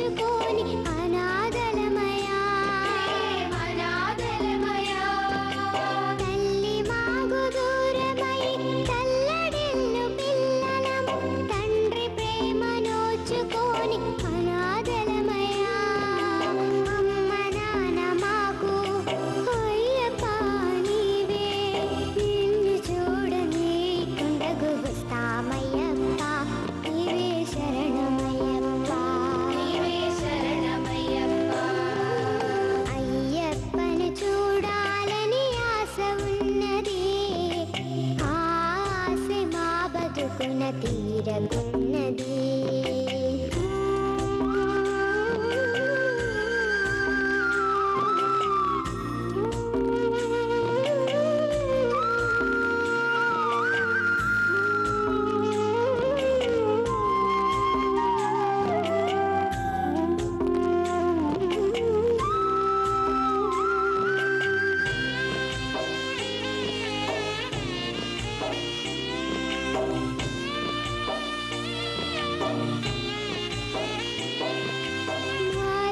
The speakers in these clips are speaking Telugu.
నోచుకొని అనాథలమయా తల్లి మాగు దూరమై తల్లడిల్లు పిల్లలము తండ్రి ప్రేమ నోచుకొని అనాథలమయా అమ్మ నాన్న మాకు అయ్యప్ప నీవే నిన్ను చూడని కొండకు వస్తామయ్యప్ప నీవే శరణమయ్యప్ప అయ్యప్పను చూడాలని ఆశ ఉన్నది ఆ ఆశ మా బతుకున తీరకున్నది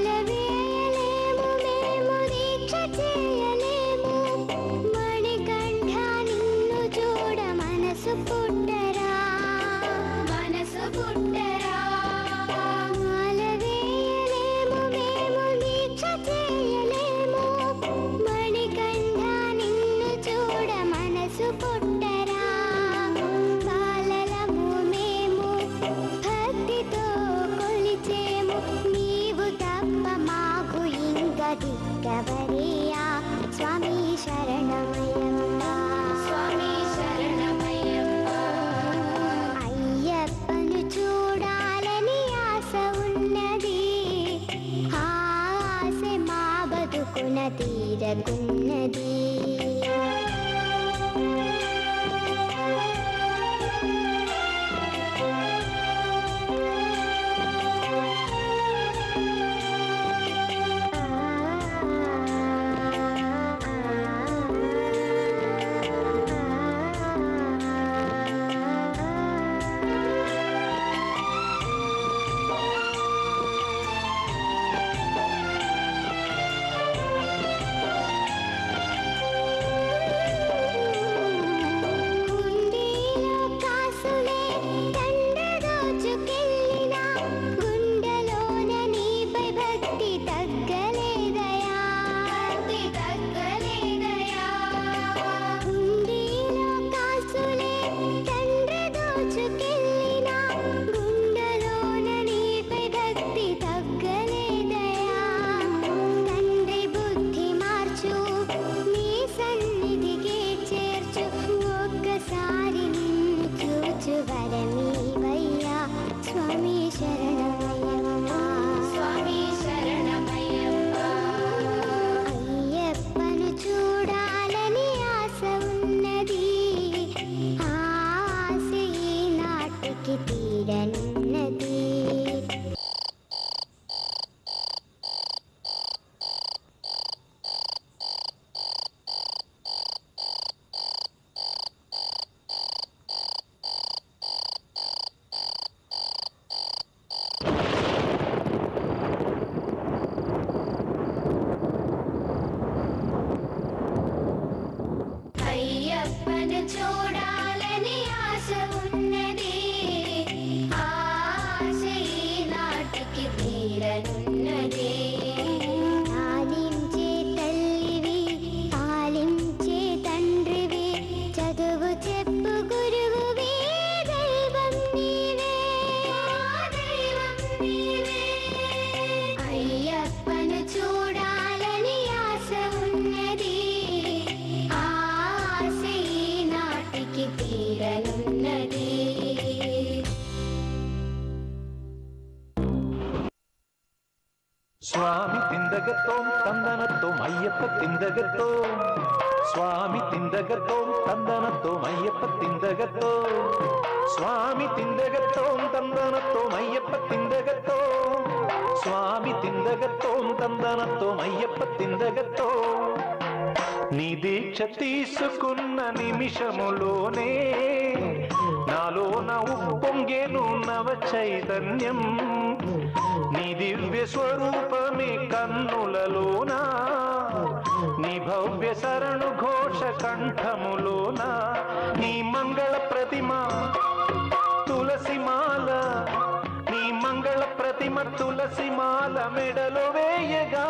మాలవేయలేము మేము దీక్ష చేయలేము మణికంఠ నిన్ను చూడ మనసు పుట్టరా మాలవేయలేము మేము దీక్ష చేయలేము మణికంఠ నిన్ను చూడ మనసు పుట్టరా బాలలము మేము భక్తితో కొలిచేము నీవు తప్ప మాకు ఇంక దిక్కవరియా స్వామి శరణమయ్యప్ప అయ్యప్పను చూడాలని ఆశ ఉన్నది ఆ ఆశ మా బతుకున తీరకున్నది హుండీలో కాసులే తండ్రి దోచుకెళ్ళినా గుండెలోన నీపై భక్తి తగ్గలేదయా హుండీలో కాసులే తండ్రి దోచుకెళ్ళినా గుండెలోన నీపై భక్తి తగ్గలేదయా తండ్రి బుద్ధి మార్చు నీ సన్నిధికి చేర్చు ఒక్కసారి నిన్ను చూచు వరమీవయ్యా స్వామి శరణమయ్యప్ప అయ్యప్పను చూడాలని ఆశ ఉన్నది ఆ ఆశ ఈనాటికి తీరనున్నది అయ్యప్పను చూడాలని ఆశ ఉన్నది ఆ ఆశ ఈనాటికి తీరనున్నది పాలించే తల్లివి పాలించే తండ్రివి చదువు చెప్పు గురువువి దైవం నీవే అయ్యప్పను చూడాలని ఆశ ఉన్నది ఆ ఆశ ఈనాటికి తీరనున్నది స్వామి తిందగతోం తందనతోం అయ్యప్ప తిందగతోం స్వామి తిందగతోం తందనతోం అయ్యప్ప తిందగతోం స్వామి తిందగతోం తందనతోం అయ్యప్ప తిందగతోం స్వామి తిందగతోం తందనతోం అయ్యప్ప తిందగతోం నీ దీక్ష తీసుకున్న నిమిషములోనే నాలోన ఉప్పొంగేను నవ చైతన్యం నీ దివ్య స్వరూపమే కన్నులలోనా నీ భవ్య శరణు ఘోష కంఠములోనా నీ మంగళ ప్రతిమ తులసిమాల నీ మంగళ ప్రతిమ తులసిమాల మెడలో వేయగా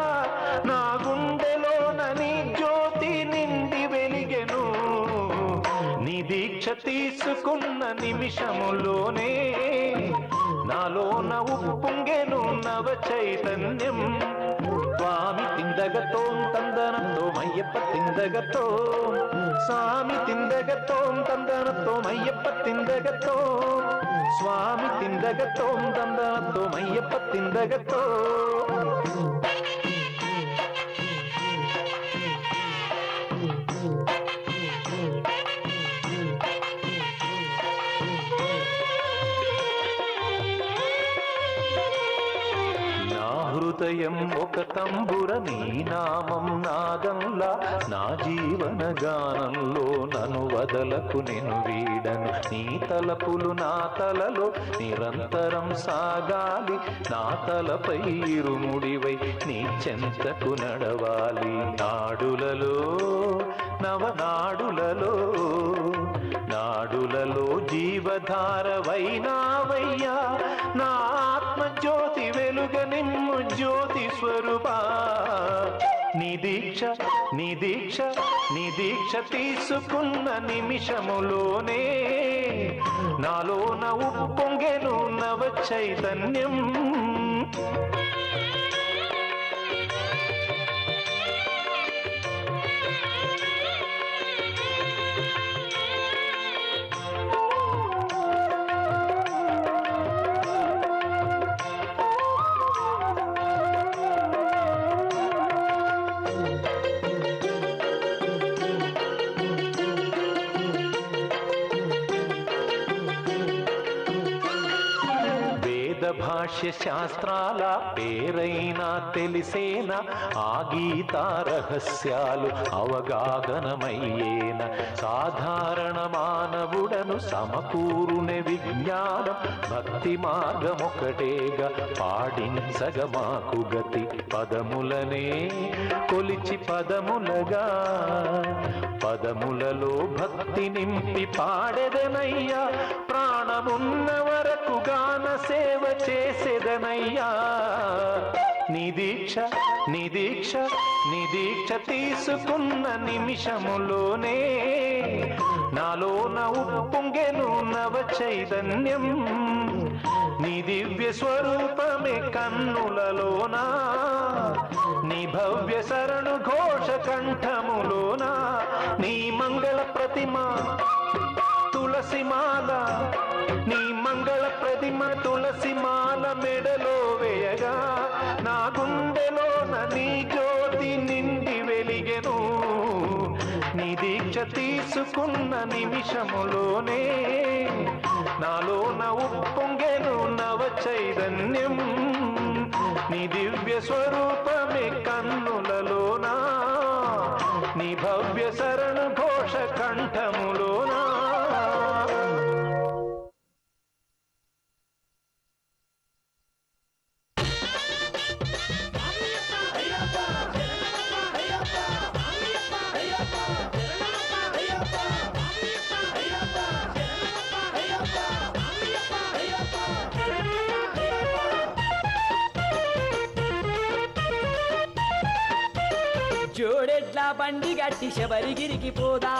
నా గుండెలోన నీ జ్యోతి నిండి వెలిగెను నీ దీక్ష తీసుకున్న నిమిషములోనే నాలోన ఉప్పొంగెను నవ చైతన్యం స్వామి తిందగతోం తందనతోం అయ్యప్ప తిందగతోం స్వామి తిందగతోం తందనతోం అయ్యప్ప తిందగతోం స్వామి తిందగతోం తందనతోం అయ్యప్ప తిందగతోం హృదయం ఒక తంబుర నీ నామం నాదంలా నా జీవన గానంలో నన్ను వదలకు నేను వీడను నీ తలపులు నా తలలో నిరంతరం సాగాలి నా తలపై ఇరుముడివై నీ చెంతకు నడవాలి నాడులలో నవనాడులలో నాడులలో జీవధారవైనావయ్యా నా ఆత్మజ్యోతి వెలుగ నిమ్ము జ్యోతి స్వరూపా నీ దీక్ష నీ దీక్ష నీ దీక్ష తీసుకున్న నిమిషములోనే నాలోన ఉప్పొంగెను నవ చైతన్యం భాష్య శాస్త్రాల పేరైనా తెలిసేనా ఆ గీతా రహస్యాలు అవగాహనమయ్యేన సాధారణ మానవుడను సమకూరునే విజ్ఞానం భక్తి మార్గమొకటేగా పాడించగ మాకు గతి పదములనే కొలిచి పదములగా పదములలో భక్తి నింపి పాడెదనయ్యా ప్రాణమున్న వరకు గాన సేవ చేసేదనయ్యా నీ దీక్ష నీ దీక్ష నీ దీక్ష తీసుకున్న నిమిషములోనే నాలోన ఉప్పొంగెను నవ చైతన్యం నీ దివ్య స్వరూపమే కన్నులలోనా నీ భవ్య శరణు ఘోష కంఠములోనా నీ మంగళ ప్రతిమ తులసిమాల నీ మంగళ ప్రతిమ తులసిమాల మెడలో వేయగా నా గుండెలోన నీ జ్యోతి నిండి వెలిగెను నీ దీక్ష తీసుకున్న నిమిషములోనే నాలోన ఉప్పొంగెను నవ చైతన్యం నీ దివ్య స్వరూపమే కన్నులలోనా నీ భవ్య శరణ ఘోష కంఠములోనా జోడెడ్ల బండి గట్టి శబరిగిరికి పోదా